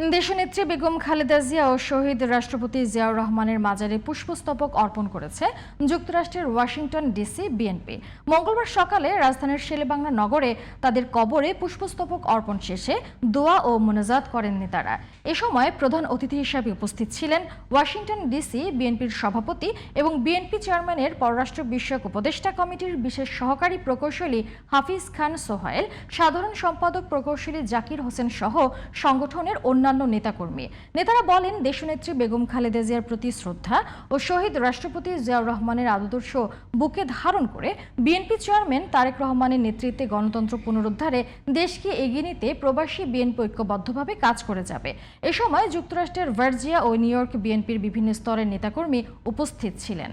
দেশনেত্রী বেগম খালেদা জিয়া ও শহীদ রাষ্ট্রপতি জিয়াউর রহমানের মাজারে পুষ্পস্তবক অর্পণ করেছে যুক্তরাষ্ট্রের ওয়াশিংটন ডিসি বিএনপি। মঙ্গলবার সকালে রাজধানীর শেরেবাংলা নগরে তাদের কবরে পুষ্পস্তবক অর্পণ শেষে দোয়া ও মোনাজাত করেন নেতারা। এ সময় প্রধান অতিথি হিসেবে উপস্থিত ছিলেন ওয়াশিংটন ডিসি বিএনপির সভাপতি এবং বিএনপি চেয়ারম্যানের পররাষ্ট্র বিষয়ক উপদেষ্টা কমিটির বিশেষ সহকারী প্রকৌশলী হাফিজ খান সোহাইল, সাধারণ সম্পাদক প্রকৌশলী জাকির হোসেন সহ সংগঠনের অন্যান্য নেতাকর্মী। নেতারা বলেন, দেশনেত্রী বেগম খালেদা জিয়ার প্রতি শ্রদ্ধা ও শহীদ রাষ্ট্রপতি জিয়াউর রহমানের আদর্শ বুকে ধারণ করে বিএনপি চেয়ারম্যান তারেক রহমানের নেতৃত্বে গণতন্ত্র পুনরুদ্ধারে দেশকে এগিয়ে নিতে প্রবাসী বিএনপি ঐক্যবদ্ধভাবে কাজ করে যাবে। এ সময় যুক্তরাষ্ট্রের ভার্জিনিয়া ও নিউ ইয়র্ক বিএনপির বিভিন্ন স্তরের নেতাকর্মী উপস্থিত ছিলেন।